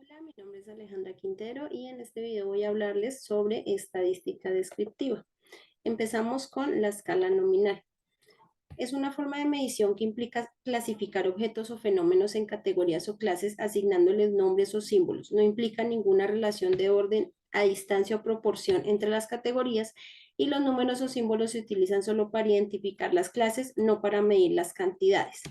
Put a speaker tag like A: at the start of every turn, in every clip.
A: Hola, mi nombre es Alejandra Quintero y en este video voy a hablarles sobre estadística descriptiva. Empezamos con la escala nominal. Es una forma de medición que implica clasificar objetos o fenómenos en categorías o clases asignándoles nombres o símbolos. No implica ninguna relación de orden a distancia o proporción entre las categorías y los números o símbolos se utilizan solo para identificar las clases, no para medir las cantidades.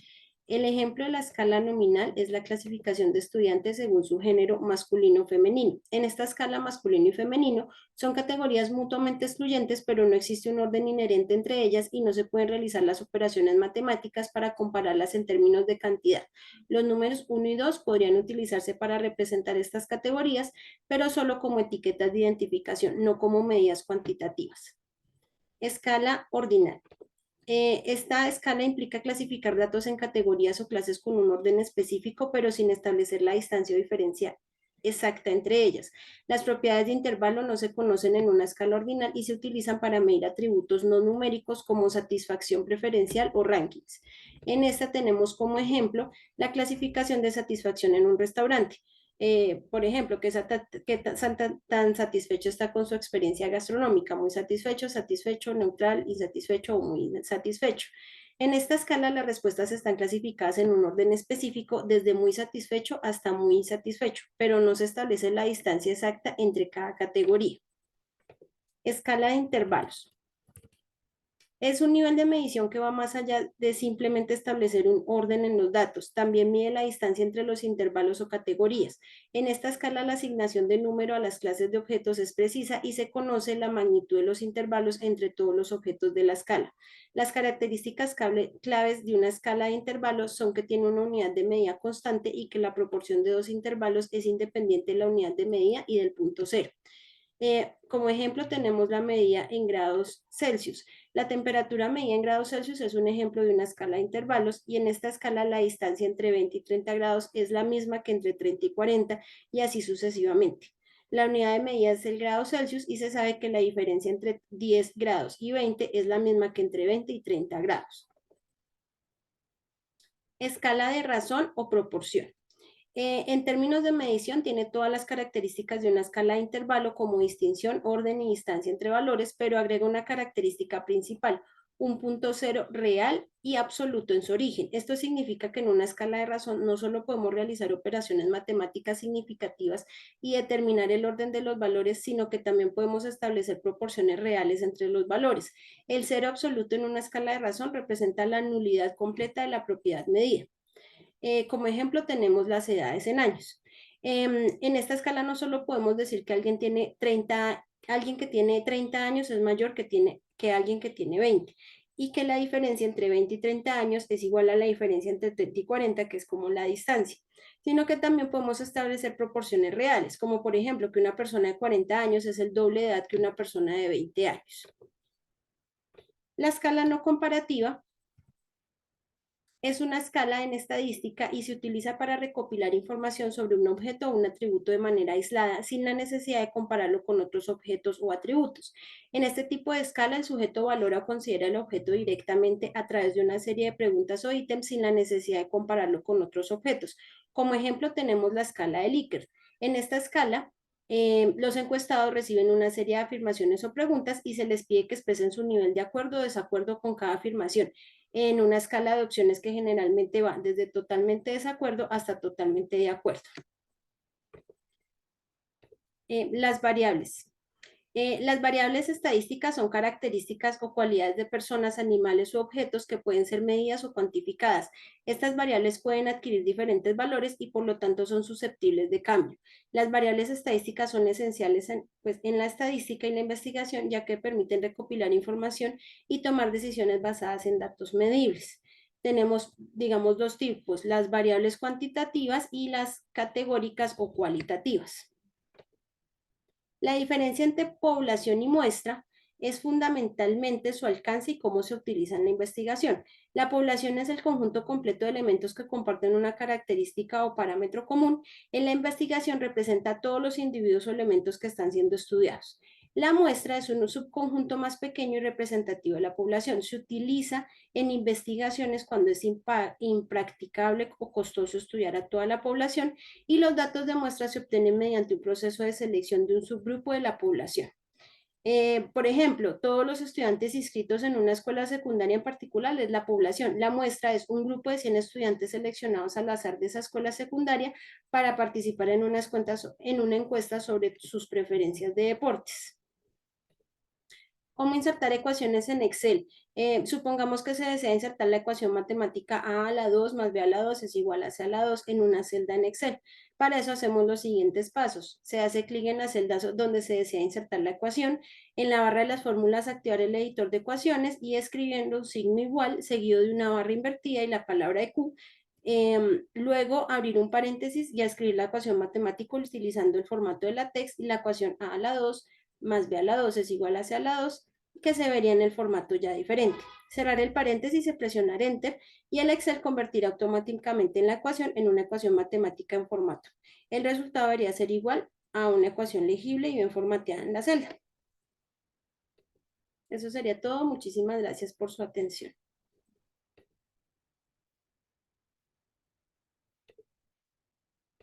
A: El ejemplo de la escala nominal es la clasificación de estudiantes según su género masculino o femenino. En esta escala masculino y femenino son categorías mutuamente excluyentes, pero no existe un orden inherente entre ellas y no se pueden realizar las operaciones matemáticas para compararlas en términos de cantidad. Los números 1 y 2 podrían utilizarse para representar estas categorías, pero solo como etiquetas de identificación, no como medidas cuantitativas. Escala ordinal. Esta escala implica clasificar datos en categorías o clases con un orden específico, pero sin establecer la distancia o diferencia exacta entre ellas. Las propiedades de intervalo no se conocen en una escala ordinal y se utilizan para medir atributos no numéricos como satisfacción preferencial o rankings. En esta tenemos como ejemplo la clasificación de satisfacción en un restaurante. Por ejemplo, qué tan satisfecho está con su experiencia gastronómica, muy satisfecho, satisfecho, neutral, insatisfecho o muy satisfecho. En esta escala las respuestas están clasificadas en un orden específico desde muy satisfecho hasta muy insatisfecho, pero no se establece la distancia exacta entre cada categoría. Escala de intervalos. Es un nivel de medición que va más allá de simplemente establecer un orden en los datos. También mide la distancia entre los intervalos o categorías. En esta escala, la asignación de número a las clases de objetos es precisa y se conoce la magnitud de los intervalos entre todos los objetos de la escala. Las características claves de una escala de intervalos son que tiene una unidad de medida constante y que la proporción de dos intervalos es independiente de la unidad de medida y del punto cero. Como ejemplo, tenemos la medida en grados Celsius. La temperatura medida en grados Celsius es un ejemplo de una escala de intervalos y en esta escala la distancia entre 20 y 30 grados es la misma que entre 30 y 40 y así sucesivamente. La unidad de medida es el grado Celsius y se sabe que la diferencia entre 10 grados y 20 es la misma que entre 20 y 30 grados. Escala de razón o proporción. En términos de medición, tiene todas las características de una escala de intervalo como distinción, orden y distancia entre valores, pero agrega una característica principal, un punto cero real y absoluto en su origen. Esto significa que en una escala de razón no solo podemos realizar operaciones matemáticas significativas y determinar el orden de los valores, sino que también podemos establecer proporciones reales entre los valores. El cero absoluto en una escala de razón representa la nulidad completa de la propiedad medida. Como ejemplo, tenemos las edades en años. En esta escala no solo podemos decir que alguien que tiene 30 años es mayor que alguien que tiene 20 y que la diferencia entre 20 y 30 años es igual a la diferencia entre 30 y 40, que es como la distancia, sino que también podemos establecer proporciones reales, como por ejemplo que una persona de 40 años es el doble de edad que una persona de 20 años. La escala no comparativa es una escala en estadística y se utiliza para recopilar información sobre un objeto o un atributo de manera aislada, sin la necesidad de compararlo con otros objetos o atributos. En este tipo de escala, el sujeto valora o considera el objeto directamente a través de una serie de preguntas o ítems sin la necesidad de compararlo con otros objetos. Como ejemplo, tenemos la escala de Likert. En esta escala, los encuestados reciben una serie de afirmaciones o preguntas y se les pide que expresen su nivel de acuerdo o desacuerdo con cada afirmación en una escala de opciones que generalmente va desde totalmente desacuerdo hasta totalmente de acuerdo. Las variables. Las variables estadísticas son características o cualidades de personas, animales u objetos que pueden ser medidas o cuantificadas. Estas variables pueden adquirir diferentes valores y por lo tanto son susceptibles de cambio. Las variables estadísticas son esenciales en la estadística y la investigación, ya que permiten recopilar información y tomar decisiones basadas en datos medibles. Tenemos, digamos, dos tipos, las variables cuantitativas y las categóricas o cualitativas. La diferencia entre población y muestra es fundamentalmente su alcance y cómo se utiliza en la investigación. La población es el conjunto completo de elementos que comparten una característica o parámetro común. En la investigación representa a todos los individuos o elementos que están siendo estudiados. La muestra es un subconjunto más pequeño y representativo de la población. Se utiliza en investigaciones cuando es impracticable o costoso estudiar a toda la población y los datos de muestra se obtienen mediante un proceso de selección de un subgrupo de la población. Por ejemplo, todos los estudiantes inscritos en una escuela secundaria en particular es la población. La muestra es un grupo de 100 estudiantes seleccionados al azar de esa escuela secundaria para participar en una encuesta sobre sus preferencias de deportes. ¿Cómo insertar ecuaciones en Excel? Supongamos que se desea insertar la ecuación matemática a la 2 más b a la 2 es igual a c a la 2 en una celda en Excel. Para eso hacemos los siguientes pasos. Se hace clic en la celda donde se desea insertar la ecuación. En la barra de las fórmulas activar el editor de ecuaciones y escribiendo un signo igual seguido de una barra invertida y la palabra de Q. Luego abrir un paréntesis y escribir la ecuación matemática utilizando el formato de la text y la ecuación a la 2 más b a la 2 es igual a c a la 2 que se vería en el formato ya diferente. Cerrar el paréntesis y presionar Enter y el Excel convertirá automáticamente en la ecuación en una ecuación matemática en formato. El resultado debería ser igual a una ecuación legible y bien formateada en la celda. Eso sería todo. Muchísimas gracias por su atención.